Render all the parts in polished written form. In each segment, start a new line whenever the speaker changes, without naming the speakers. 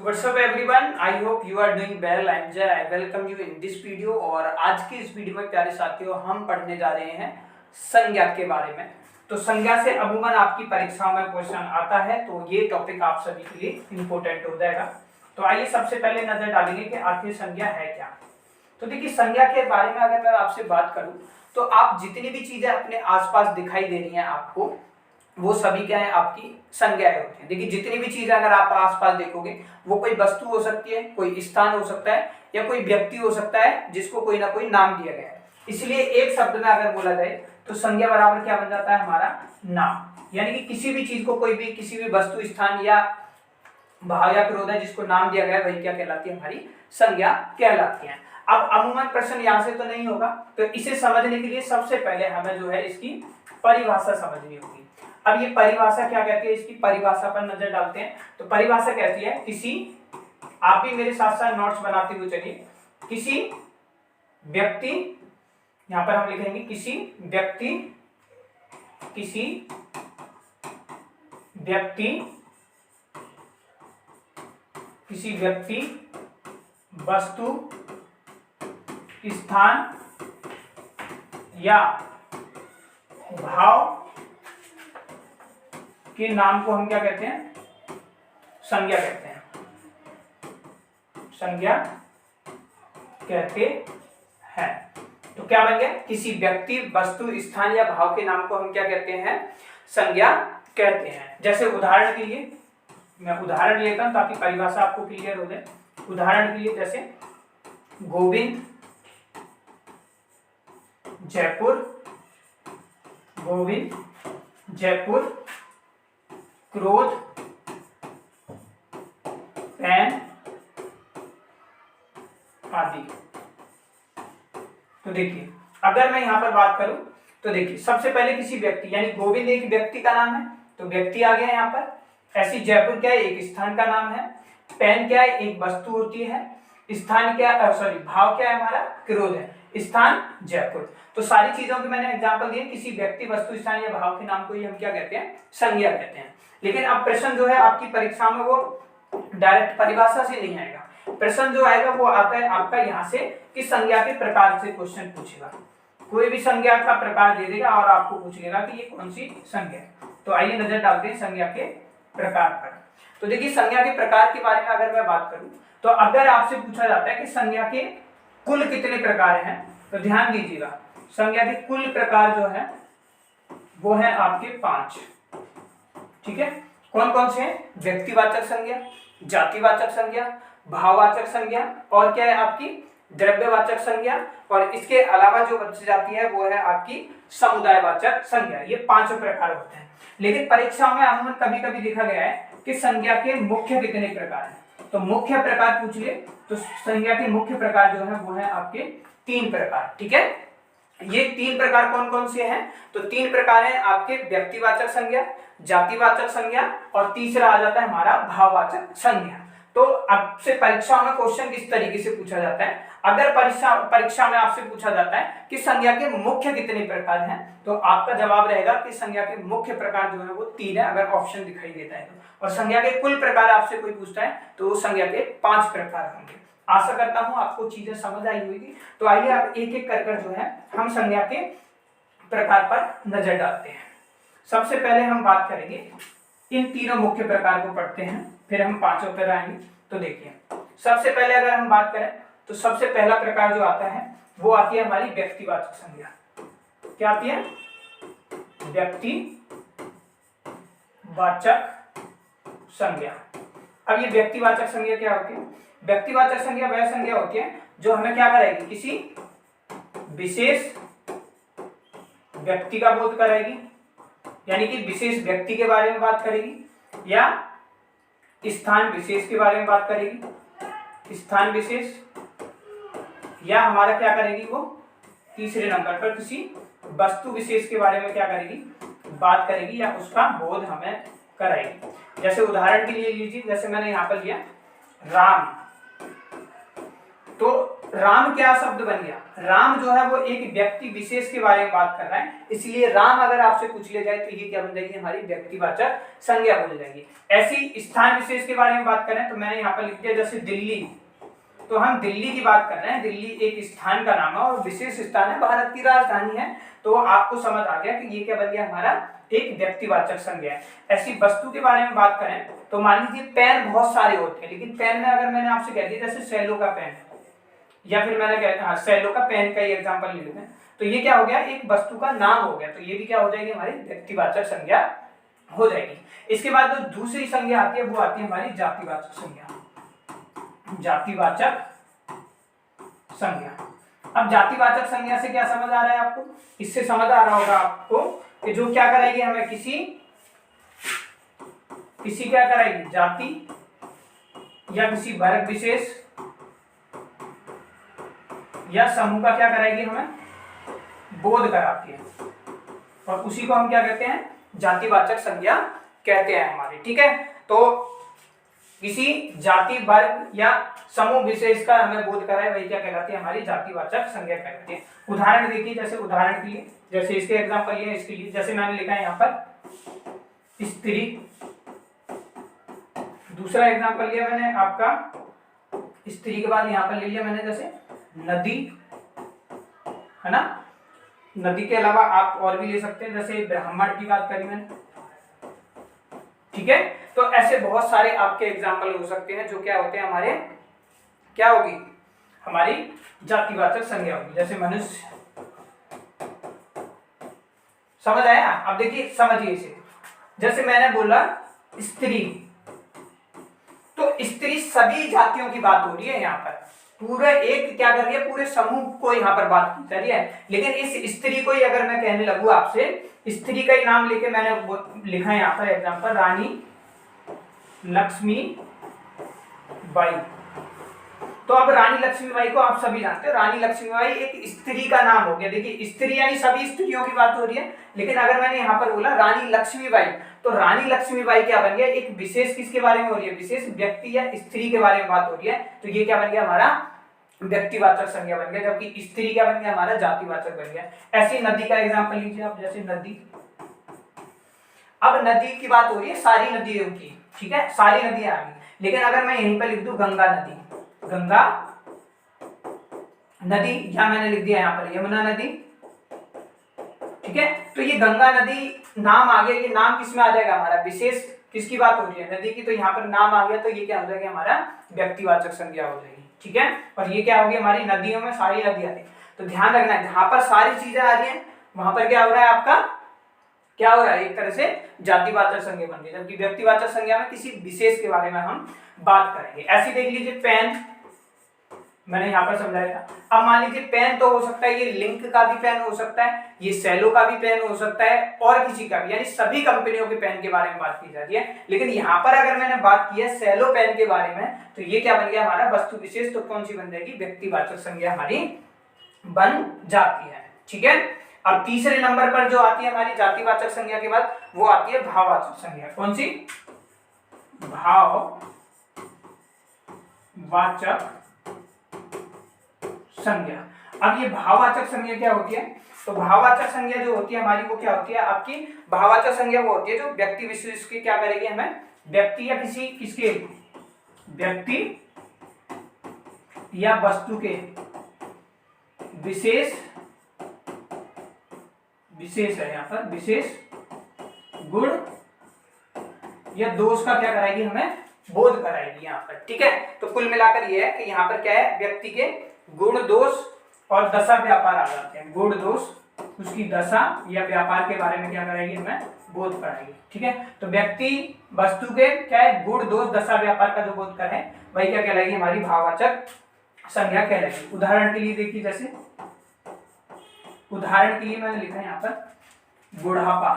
What's up everyone? I hope you are doing well. I'm Jay. I welcome you in this video। और आज की इस video में प्यारे साथियों हम पढ़ने जा रहे हैं संज्ञा के बारे में। तो संज्ञा से अमूमन आपकी परीक्षाओं में क्वेश्चन आता है, तो ये टॉपिक आप सभी के लिए इम्पोर्टेंट हो जाएगा। तो आइए सबसे पहले नजर डालेंगे कि आखिर संज्ञा है क्या। तो देखिए, संज्ञा के बारे में अगर मैं आपसे बात करूं तो आप जितनी भी चीजें अपने आसपास दिखाई दे रही हैं आपको, वो सभी क्या है, आपकी संज्ञाएं होती हैं। देखिए, जितनी भी चीजें अगर आप आसपास देखोगे, वो कोई वस्तु हो सकती है, कोई स्थान हो सकता है, या कोई व्यक्ति हो सकता है जिसको कोई ना कोई नाम दिया गया है। इसलिए एक शब्द में अगर बोला जाए तो संज्ञा बराबर क्या बन जाता है, हमारा नाम। यानी कि किसी भी चीज को, कोई भी किसी भी वस्तु, स्थान या भाव या क्रोध है जिसको नाम दिया गया है, वही क्या कहलाती है, हमारी संज्ञा कहलाती है। अब अमूमन प्रश्न यहाँ से तो नहीं होगा, तो इसे समझने के लिए सबसे पहले हमें जो है इसकी परिभाषा समझनी होगी। अब ये परिभाषा क्या कहती है, इसकी परिभाषा पर नजर डालते हैं। तो परिभाषा कहती है किसी, आप भी मेरे साथ साथ नोट्स बनाते हुए चलिए, किसी व्यक्ति, यहां पर हम लिखेंगे किसी व्यक्ति वस्तु, स्थान या भाव के नाम को हम क्या कहते हैं, संज्ञा कहते हैं। संज्ञा कहते हैं। तो क्या बन गया, किसी व्यक्ति, वस्तु, स्थान या भाव के नाम को हम क्या कहते हैं, संज्ञा कहते हैं। जैसे उदाहरण के लिए मैं उदाहरण लेता हूं ताकि परिभाषा आपको क्लियर हो जाए। उदाहरण के लिए जैसे गोविंद जयपुर, क्रोध पेन आदि। तो देखिए, अगर मैं यहां पर बात करूं तो देखिए, सबसे पहले किसी व्यक्ति, यानी गोविंद एक व्यक्ति का नाम है, तो व्यक्ति आ गया यहां पर। ऐसी जयपुर क्या है, एक स्थान का नाम है। पेन क्या है, एक वस्तु होती है। स्थान क्या, भाव क्या है हमारा, क्रोध है। स्थान जयपुर। तो सारी चीजों के मैंने एग्जांपल दिए, किसी व्यक्ति, वस्तु, स्थान या भाव के नाम को ही हम क्या कहते हैं, संज्ञा कहते हैं। लेकिन अब प्रश्न जो है आपकी परीक्षा में वो डायरेक्ट परिभाषा से नहीं आएगा। प्रश्न जो आएगा वो आता है आपका यहाँ से कि संज्ञा के प्रकार से क्वेश्चन पूछेगा। कोई भी संज्ञा का प्रकार दे देगा और आपको पूछ लेगा कि ये कौन सी संज्ञा है। तो आइए नजर डालते हैं संज्ञा के प्रकार पर। तो देखिए, संज्ञा के प्रकार के बारे में अगर मैं बात करूं तो अगर आपसे पूछा जाता है कि संज्ञा के कुल कितने प्रकार हैं, तो ध्यान दीजिएगा, संज्ञा के कुल प्रकार जो है वो है आपके 5। ठीक है, कौन कौन से हैं, व्यक्तिवाचक संज्ञा, जातिवाचक संज्ञा, भाववाचक संज्ञा, और क्या है आपकी द्रव्यवाचक संज्ञा, और इसके अलावा जो बच जाती है वो है आपकी समुदायवाचक संज्ञा। ये 5 प्रकार होते हैं। लेकिन परीक्षाओं में अमूमन कभी कभी देखा गया है कि संज्ञा के मुख्य कितने प्रकार हैं। तो मुख्य प्रकार पूछ ले तो संज्ञा के मुख्य प्रकार जो है वो है आपके 3 प्रकार। ठीक है, ये 3 प्रकार कौन कौन से हैं, तो 3 प्रकार हैं आपके व्यक्तिवाचक संज्ञा, जातिवाचक संज्ञा, और तीसरा आ जाता है हमारा भाववाचक संज्ञा। तो आपसे परीक्षा में क्वेश्चन किस तरीके से पूछा जाता है, अगर परीक्षा में आपसे पूछा जाता है कि संज्ञा के मुख्य कितने प्रकार हैं, तो आपका जवाब रहेगा कि संज्ञा के मुख्य प्रकार जो है वो 3 है, अगर ऑप्शन दिखाई देता है तो। और संज्ञा के कुल प्रकार आपसे कोई पूछता है तो वो संज्ञा के 5 प्रकार होंगे। आशा करता हूं आपको चीजें समझ आई होगी। तो आइए आप एक एक कर जो है हम संज्ञा के प्रकार पर नजर डालते हैं। सबसे पहले हम बात करेंगे, इन तीनों मुख्य प्रकार को पढ़ते हैं, फिर हम 5 पर आएंगे। तो देखिए, सबसे पहले अगर हम बात करें तो सबसे पहला प्रकार जो आता है वो आती है हमारी व्यक्तिवाचक संज्ञा। क्या आती है, व्यक्तिवाचक संज्ञा। अब ये व्यक्तिवाचक संज्ञा क्या होती है, व्यक्तिवाचक संज्ञा वह संज्ञा होती है जो हमें क्या कराएगी, किसी विशेष व्यक्ति का बोध कराएगी, यानी कि विशेष व्यक्ति के बारे में बात करेगी, या स्थान विशेष के बारे में बात करेगी, स्थान विशेष, या हमारा क्या करेगी वो तीसरे नंबर पर किसी वस्तु विशेष के बारे में क्या करेगी, बात करेगी, या उसका बोध हमें कराएगी। जैसे उदाहरण के लिए लीजिए, जैसे मैंने यहाँ पर लिया राम, तो राम क्या शब्द बन गया, राम जो है वो एक व्यक्ति विशेष के बारे में बात कर रहा है, इसलिए राम अगर आपसे पूछ लिया जाए तो ये क्या बन जाएगी, हमारी व्यक्तिवाचक संज्ञा बन जाएगी। ऐसी स्थान विशेष के बारे में बात करें तो मैंने यहाँ पर लिख दिया जैसे दिल्ली, तो हम दिल्ली की बात कर रहे हैं, दिल्ली एक स्थान का नाम है और विशेष स्थान है, भारत की राजधानी है, तो आपको समझ आ गया कि ये क्या बन गया, हमारा एक व्यक्तिवाचक संज्ञा है। ऐसी वस्तु के बारे में बात करें तो मान लीजिए पेन बहुत सारे होते हैं, लेकिन पेन में अगर मैंने आपसे कह दिया जैसे सेलो का पेन, या फिर मैंने कहा सेलो का पेन का ही एग्जांपल ले लेते हैं, तो ये क्या हो गया, एक वस्तु का नाम हो गया, तो ये भी क्या हो जाएगी, हमारी व्यक्तिवाचक संज्ञा हो जाएगी। इसके बाद जो दूसरी संज्ञा आती है वो आती है हमारी जातिवाचक संज्ञा, जातिवाचक संज्ञा। अब जातिवाचक संज्ञा से क्या समझ आ रहा है आपको, इससे समझ आ रहा होगा आपको कि जो क्या कराएगी, हमें किसी क्या कराएगी, जाति या किसी वर्ग विशेष या समूह का क्या कराएगी, हमें बोध कराती है, और उसी को हम क्या कहते हैं, जातिवाचक संज्ञा कहते हैं हमारे। ठीक है, तो किसी जाति वर्ग या समूह विशेष का हमें बोध कराए वही क्या कहलाती है, हमारी जातिवाचक संज्ञा कहलाती है। उदाहरण देखिए, जैसे उदाहरण के लिए, जैसे इसके एग्जांपल लिए, इसके लिए जैसे मैंने लिखा है यहाँ पर स्त्री, दूसरा एग्जांपल लिया मैंने आपका स्त्री के बाद यहाँ पर ले लिया मैंने जैसे नदी, है ना, नदी के अलावा आप और भी ले सकते हैं, जैसे ब्राह्मण की बात करी मैंने। ठीक है, तो ऐसे बहुत सारे आपके एग्जाम्पल हो सकते हैं जो क्या होते हैं, हमारे क्या होगी, हमारी जातिवाचक संज्ञा होगी। जैसे मनुष्य, समझ आया। अब देखिए समझिए इसे, जैसे मैंने बोला स्त्री, तो स्त्री सभी जातियों की बात हो रही है, यहाँ पर पूरे एक क्या कर रही है, पूरे समूह को यहाँ पर बात की जा रही है। लेकिन इस स्त्री को ही अगर मैं कहने लगूँ आपसे, स्त्री का ही नाम लेके मैंने लिखा है यहाँ पर एग्जाम्पल, रानी लक्ष्मी बाई, तो अब रानी लक्ष्मीबाई को आप सभी जानते हो, रानी लक्ष्मीबाई एक स्त्री का नाम हो गया। देखिए स्त्री यानी सभी स्त्रियों की बात हो रही है, लेकिन अगर मैंने यहाँ पर बोला रानी लक्ष्मीबाई, तो रानी लक्ष्मीबाई क्या बन गया, एक विशेष किसके बारे में हो रही है, विशेष व्यक्ति या स्त्री के बारे में बात हो रही है, तो ये क्या बन गया, हमारा व्यक्तिवाचक संज्ञा बन गया, जबकि स्त्री क्या बन गया, हमारा जातिवाचक बन गया। ऐसी नदी का एग्जाम्पल लीजिए आप, जैसे नदी, अब नदी की बात हो रही है सारी नदियों की, ठीक है, सारी नदियां आ गई, लेकिन अगर मैं यहीं पर लिख दूं गंगा नदी, गंगा नदी, या मैंने लिख दिया यहाँ पर यमुना नदी, ठीक है, तो ये गंगा नदी नाम आ गया, ये नाम किसमें आ जाएगा, हमारा विशेष किसकी बात हो रही है, नदी की, तो यहाँ पर नाम आ गया, तो ये क्या हो जाएगा, हमारा व्यक्तिवाचक संज्ञा हो जाएगी। ठीक है, और ये क्या होगी, हमारी नदियों में सारी नदियां थी, तो ध्यान रखना है जहां पर सारी चीजें आ रही है वहां पर क्या हो रहा है, आपका क्या हो रहा है, एक तरह से जातिवाचक संज्ञा बन गई, जबकि व्यक्तिवाचक संज्ञा में किसी विशेष के बारे में हम बात करेंगे। ऐसी देख लीजिए पेन, मैंने यहाँ पर समझाया था। अब मान लीजिए पेन तो हो सकता है, ये लिंक का भी पेन हो सकता है, ये सेलो का भी पेन हो सकता है, और किसी का भी, यानी सभी कंपनियों के पेन के बारे में बात की जाती है। लेकिन यहाँ पर अगर मैंने बात की है सेलो पेन के बारे में, तो ये क्या बन गया, हमारा वस्तु विशेष, तो कौन सी बन जाएगी, व्यक्तिवाचक संज्ञा हमारी बन जाती है। ठीक है, अब तीसरे नंबर पर जो आती है हमारी जातिवाचक संज्ञा के बाद, वो आती है भाववाचक संज्ञा। कौन सी, भाववाचक संज्ञा। अब ये भाववाचक संज्ञा क्या होती है, तो भाववाचक संज्ञा जो होती है हमारी, वो क्या होती है आपकी, भाववाचक संज्ञा वो होती है जो व्यक्ति विशेष की क्या करेगी, हमें व्यक्ति या किसी किसके, व्यक्ति या वस्तु के विशेष है, यहाँ पर विशेष गुण या दोष का क्या कराएगी, हमें बोध कराएगी यहाँ पर। ठीक है, तो कुल मिलाकर ये है कि यहाँ पर क्या है, व्यक्ति के गुण दोष और दशा व्यापार आ जाते हैं। गुण दोष, उसकी दशा या व्यापार के बारे में क्या कराएगी, हमें बोध कराएगी। ठीक है, तो व्यक्ति वस्तु के क्या है, गुण दोष दशा व्यापार का जो बोध करे वही क्या कहलाएगी, हमारी भाववाचक संज्ञा कहलाएगी। उदाहरण के लिए देखिए, जैसे उदाहरण के लिए मैंने लिखा है यहाँ पर बुढ़ापा।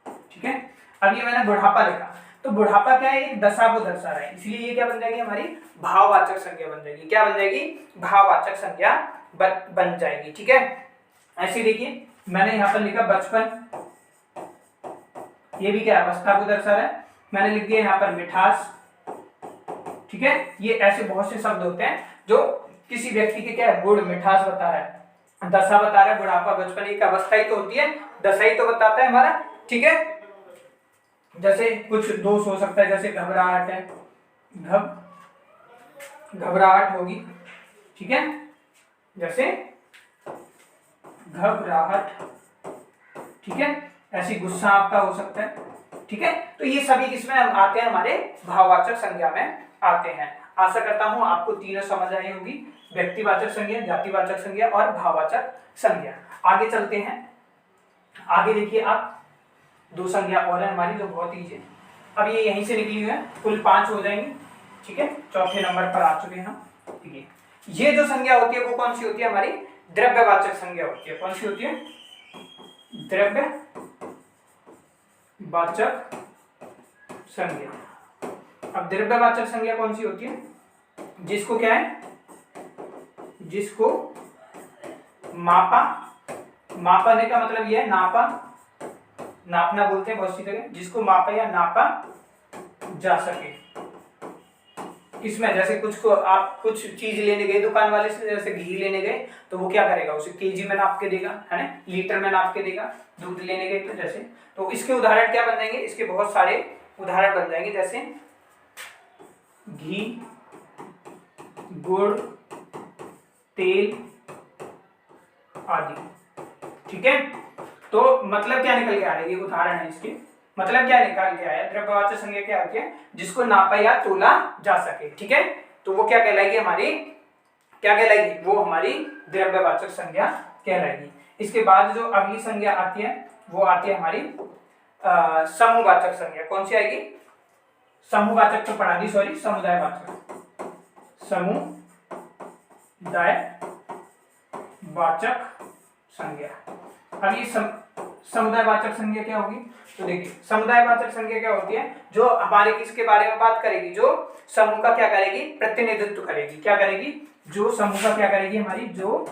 ठीक है, अब ये मैंने बुढ़ापा लिखा, तो बुढ़ापा क्या है, एक दशा को दर्शा रहा है, इसलिए ये क्या बन जाएगी, हमारी भाववाचक संज्ञा बन जाएगी। क्या बन जाएगी, भाववाचक संज्ञा बन जाएगी। ठीक है, ऐसे देखिए मैंने यहाँ पर लिखा बचपन, ये भी क्या अवस्था को दर्शा रहा है, मैंने लिख दिया यहाँ पर मिठास, ठीक है, ये ऐसे बहुत से शब्द होते हैं जो किसी व्यक्ति के क्या है, गुण मिठास बता रहा है, दशा बता रहा है, बुढ़ापा बचपन एक अवस्था ही तो होती है, दशा ही तो बताता है हमारा, ठीक है। जैसे कुछ दोष हो सकता है, जैसे घबराहट है, घबराहट होगी, ठीक है, जैसे घबराहट, ठीक है, ऐसी गुस्सा आपका हो सकता है, ठीक है। तो ये सभी किसमें आते हैं, हमारे भाववाचक संज्ञा में आते हैं। आशा करता हूं आपको तीनों समझ आई होगी, व्यक्तिवाचक संज्ञा, जातिवाचक संज्ञा और भाववाचक संज्ञा। आगे चलते हैं, आगे देखिए आप, दो संज्ञा और है हमारी जो बहुत ईजी है, अब ये यहीं से निकली हुई है, कुल 5 हो जाएंगी, ठीक है, चौथे नंबर पर आ चुके हैं हम। ठीक है, ये जो संज्ञा होती है वो कौन सी होती है, हमारी द्रव्यवाचक संज्ञा होती है। कौन सी होती है, द्रव्यवाचक संज्ञा। अब द्रव्यवाचक संज्ञा कौन सी होती है, जिसको क्या है, जिसको मापा, मापने का मतलब यह है नापा, नापना बोलते हैं बहुत सी जगह, जिसको मापा या नापा जा सके। इसमें जैसे कुछ को आप कुछ चीज लेने गए दुकान वाले से, जैसे घी लेने गए तो वो क्या करेगा, उसे केजी में नाप के देगा, है ना, लीटर में नाप के देगा। दूध लेने गए तो जैसे, तो इसके उदाहरण क्या बन जाएंगे, इसके बहुत सारे उदाहरण बन जाएंगे, जैसे घी, गुड़, तेल आदि, ठीक है। तो मतलब क्या निकल के आ रहा है, ये उदाहरण है इसके, मतलब क्या निकाल के आया, द्रव्यवाचक संज्ञा क्या होती है, जिसको नापा या तोला जा सके, ठीक है। तो वो क्या कहलाएगी, हमारी क्या कहलाएगी, वो हमारी द्रव्यवाचक संज्ञा कहलाएगी। इसके बाद जो अगली संज्ञा आती है वो आती है हमारी समूहवाचक संज्ञा। कौन सी आएगी, समूहवाचक तो पढ़ा दी, सॉरी, समुदायवाचक, समुदायवाचक संज्ञा। अब ये समुदायवाचक संज्ञा क्या होगी, तो देखिए समुदायवाचक संज्ञा क्या होती है, जो हमारे किसके बारे में बात करेगी, जो समूह का क्या करेगी, प्रतिनिधित्व करेगी। क्या करेगी, जो समूह का क्या करेगी, हमारी जो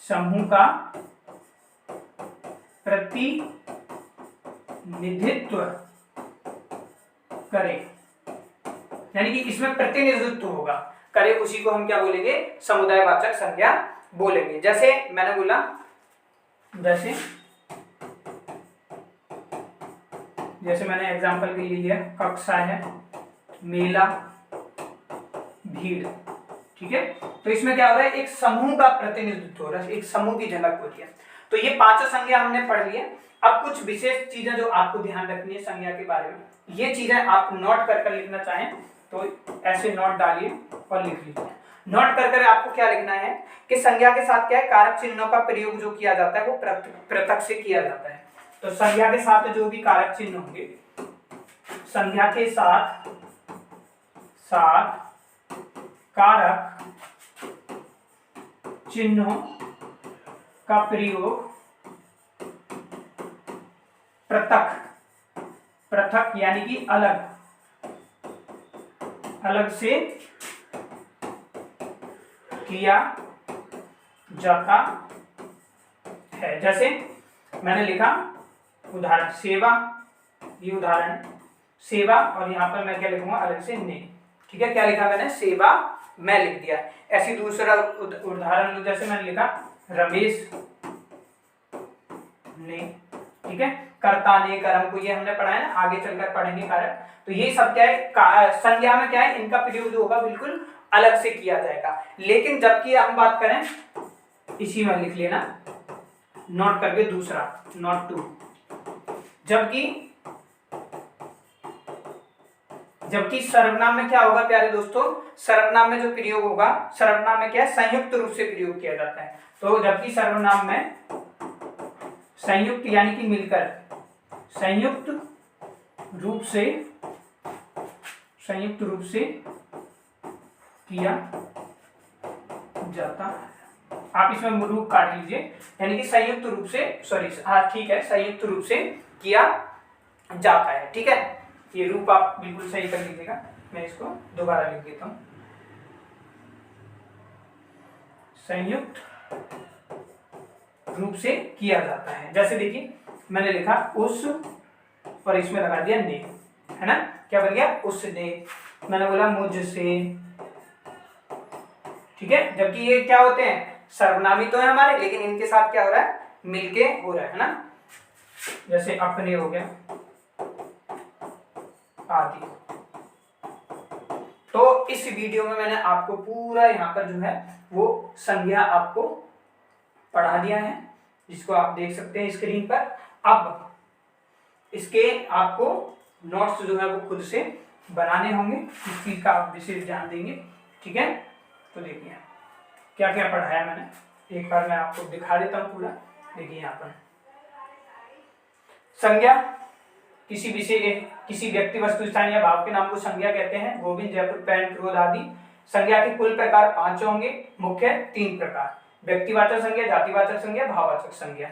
समूह का प्रतिनिधित्व करे, यानी कि इसमें प्रतिनिधित्व होगा, करे, उसी को हम क्या बोलेंगे, समुदायवाचक संज्ञा बोलेंगे। जैसे मैंने बोला, जैसे मैंने एग्जांपल के लिए लिया, कक्षा है, मेला, भीड़, ठीक है। तो इसमें क्या हो रहा है, एक समूह का प्रतिनिधित्व हो रहा है, एक समूह की झलक होती है। तो ये पांचों संज्ञा हमने पढ़ ली है। अब कुछ विशेष चीजें जो आपको ध्यान रखनी है संज्ञा के बारे में, ये चीजें आप नोट कर लिखना चाहें तो ऐसे नोट डालिए और लिख लीजिए। नोट कर आपको क्या लिखना है कि संज्ञा के साथ क्या है, कारक चिन्हों का प्रयोग जो किया जाता है वो पृथक से किया जाता है। तो संज्ञा के साथ जो भी कारक चिन्ह होंगे, संज्ञा के साथ कारक चिन्हों का प्रयोग पृथक यानी कि अलग से किया जाता है। जैसे मैंने लिखा उदाहरण सेवा, ये उदाहरण है सेवा, और यहाँ पर मैं क्या लिखूंगा, अलग से ने, ठीक है। क्या लिखा मैंने, सेवा, मैं लिख दिया। ऐसी दूसरा उदाहरण जैसे मैंने लिखा रमेश ने, ठीक है। कर्ता ने, कर्म को, ये हमने पढ़ा है ना, आगे चलकर पढ़ेंगे कारक। तो ये सब क्या है, संज्ञा में क्या है, इनका प्रयोग जो होगा बिल्कुल अलग से किया जाएगा। लेकिन जबकि हम बात करें, इसी में लिख लेना नोट करके, दूसरा नोट टू, जबकि सर्वनाम में क्या होगा प्यारे दोस्तों, सर्वनाम में जो प्रयोग होगा, सर्वनाम में क्या है, संयुक्त रूप से प्रयोग किया जाता है। तो जबकि सर्वनाम में संयुक्त यानी कि मिलकर, संयुक्त रूप से किया जाता है। आप इसमें रूप काट लीजिए, यानी कि संयुक्त रूप से, सॉरी, हाँ ठीक है, संयुक्त रूप से किया जाता है, ठीक है। ये रूप आप बिल्कुल सही कर लीजिएगा, मैं इसको दोबारा लिख देता हूं, संयुक्त रूप से किया जाता है। जैसे देखिए मैंने लिखा उस, और इसमें लगा दिया ने, है ना। क्या बन गया? उसने। मैंने बोला मुझसे, ठीक है। जबकि ये क्या होते हैं? सर्वनामी तो है हमारे, लेकिन इनके साथ क्या हो रहा है? मिलके हो रहा है ना। जैसे अपने हो गया, आदि। तो इस वीडियो में मैंने आपको पूरा यहाँ पर जो है वो संज्ञा आपको पढ़ा दिया है, जिसको आप देख सकते हैं स्क्रीन पर। अब इसके आपको नोट्स जो है वो खुद से बनाने होंगे, इस चीज का आप विशेष ध्यान देंगे, ठीक है। तो देखिए क्या क्या पढ़ाया मैंने, एक बार मैं आपको दिखा देता हूँ पूरा। देखिए यहाँ पर संज्ञा, किसी व्यक्ति, वस्तु, स्थान या भाव के नाम को संज्ञा कहते हैं। गोविंद, जयपुर, पेन, क्रोध आदि। संज्ञा के कुल प्रकार 5 होंगे, मुख्य 3 प्रकार: व्यक्तिवाचक संज्ञा, जातिवाचक संज्ञा, भाववाचक संज्ञा।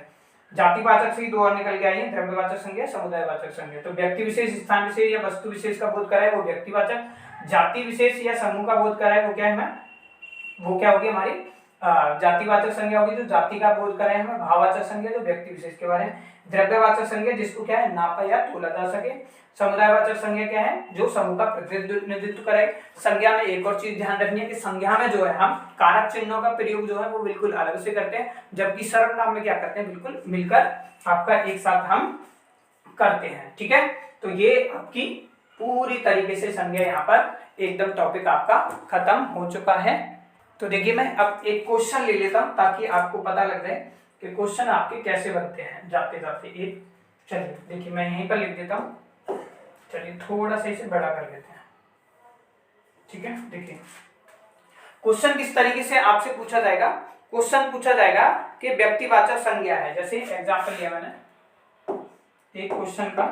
जातिवाचक से 2 और निकल के आई है, द्रव्यवाचक संज्ञा, समुदायवाचक संज्ञा। तो व्यक्ति विशेष, स्थान विशेष या वस्तु विशेष का बोध कराए वो व्यक्तिवाचक, जाति विशेष या समूह का बोध कराए वो क्या है हमें, वो क्या होगी हमारी जातिवाचक संज्ञा होगी, जो जाति का बोध कराए हमें। भाववाचक संज्ञा जो व्यक्ति विशेष के बारे में। द्रव्यवाचक संज्ञा जिसको क्या है नापा या तोला जा सके। समुदायवाचक संज्ञा क्या है, जो समूह का प्रतिनिधित्व करे। संज्ञा में एक और चीज ध्यान रखनी है कि संज्ञा में जो है हम कारक चिन्हों का प्रयोग जो है वो बिल्कुल अलग से करते हैं, जबकि सर्वनाम में क्या करते हैं, बिल्कुल मिलकर आपका एक साथ हम करते हैं, ठीक है। तो ये आपकी पूरी तरीके से संज्ञा यहाँ पर एकदम टॉपिक आपका खत्म हो चुका है। तो देखिए मैं अब एक क्वेश्चन ले लेता हूं ताकि आपको पता लग जाए कि क्वेश्चन आपके कैसे बनते हैं जाते जाते एक। चलिए देखिए मैं यहीं पर लिख देता हूं, चलिए थोड़ा सा इसे बड़ा कर लेते हैं, ठीक है। देखिए क्वेश्चन किस तरीके से आपसे पूछा जाएगा, क्वेश्चन पूछा जाएगा कि व्यक्तिवाचक संज्ञा है। जैसे एग्जाम्पल लिया मैंने एक क्वेश्चन का,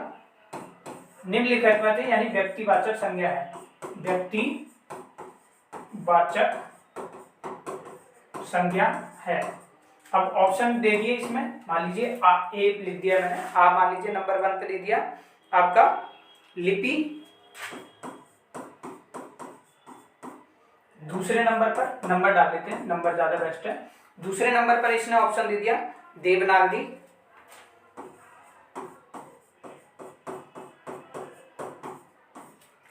निम्नलिखित में से यानी व्यक्तिवाचक संज्ञा है, व्यक्तिवाचक संज्ञा है। अब ऑप्शन दे दिए इसमें, मान लीजिए ए लिख दिया मैंने, मान लीजिए नंबर 1 पे दे दिया आपका लिपि। दूसरे नंबर पर नंबर डाल देते हैं, नंबर ज्यादा बेस्ट है। दूसरे नंबर पर इसने ऑप्शन दे दिया देवनागरी।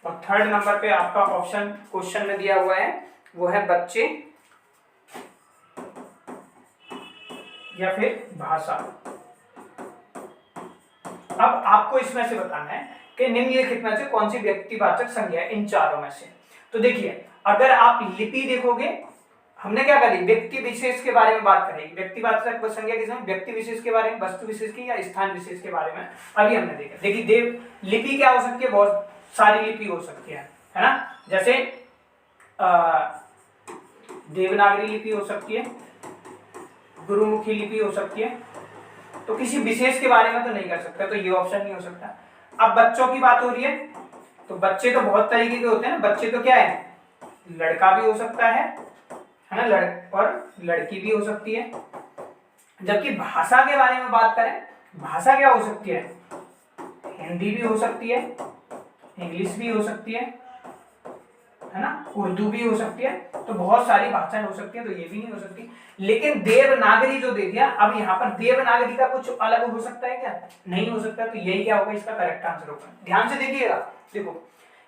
और थर्ड नंबर पे आपका ऑप्शन क्वेश्चन में दिया हुआ है वो है बच्चे या फिर भाषा। अब आपको इसमें से बताना है कि निम्नलिखित में से कौन सी व्यक्तिवाचक संज्ञा है इन चारों में से। तो देखिए अगर आप लिपि देखोगे, हमने क्या करी, व्यक्ति विशेष के बारे में बात करेगी। व्यक्तिवाचक संज्ञा किसमें, व्यक्ति विशेष के बारे में, वस्तु विशेष की या स्थान विशेष के बारे में अभी हमने देखा। देखिए लिपि क्या हो सकती है, बहुत सारी लिपि हो सकती है ना। जैसे देवनागरी लिपि हो सकती है, गुरुमुखी लिपि हो सकती है। तो किसी विशेष के बारे में तो नहीं कर सकता, तो ये ऑप्शन नहीं हो सकता। अब बच्चों की बात हो रही है, तो बच्चे तो बहुत तरीके के होते हैं ना। बच्चे तो क्या है, लड़का भी हो सकता है ना, और लड़की भी हो सकती है। जबकि भाषा के बारे में बात करें, भाषा क्या हो सकती है, हिंदी भी हो सकती है, इंग्लिश भी हो सकती है ना, उर्दू भी हो सकती है। तो बहुत सारी भाषाएं हो सकती है, तो ये भी नहीं हो सकती। लेकिन देवनागरी जो दे दिया, अब यहाँ पर देवनागरी का कुछ अलग हो सकता है क्या, नहीं हो सकता। तो यही क्या होगा, इसका करेक्ट आंसर होगा। ध्यान से देखिएगा, देखो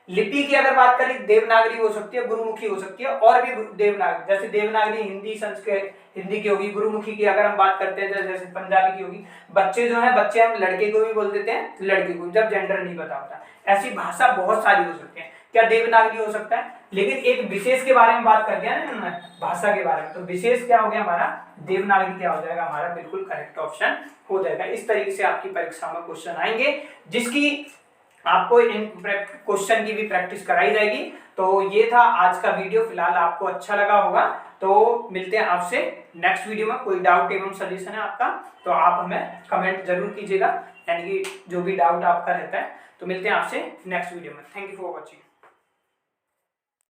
लिपि की अगर बात करें, देवनागरी हो सकती है, गुरुमुखी हो सकती है, और भी देवनागरी, जैसे देवनागरी हिंदी संस्कृत हिंदी की होगी। गुरुमुखी की अगर हम बात करते हैं जैसे पंजाबी की होगी। बच्चे जो है, बच्चे हम लड़के को भी बोल देते हैं, लड़की को, जब जेंडर नहीं पता होता। ऐसी भाषा बहुत सारी हो सकती है। क्या देवनागरी हो सकता है, लेकिन एक विशेष के बारे में बात कर दिया ना भाषा के बारे में, तो विशेष क्या हो गया हमारा, देवनागरी क्या हो जाएगा हमारा, बिल्कुल करेक्ट ऑप्शन हो जाएगा। इस तरीके से आपकी परीक्षा में क्वेश्चन आएंगे, जिसकी आपको इन क्वेश्चन की भी प्रैक्टिस कराई जाएगी। तो ये था आज का वीडियो, फिलहाल आपको अच्छा लगा होगा। तो मिलते हैं आपसे नेक्स्ट वीडियो में। कोई डाउट एवं सजेशन है आपका तो आप हमें कमेंट जरूर कीजिएगा, यानी कि जो भी डाउट आपका रहता है। तो मिलते हैं आपसे नेक्स्ट वीडियो में। Thank you for watching.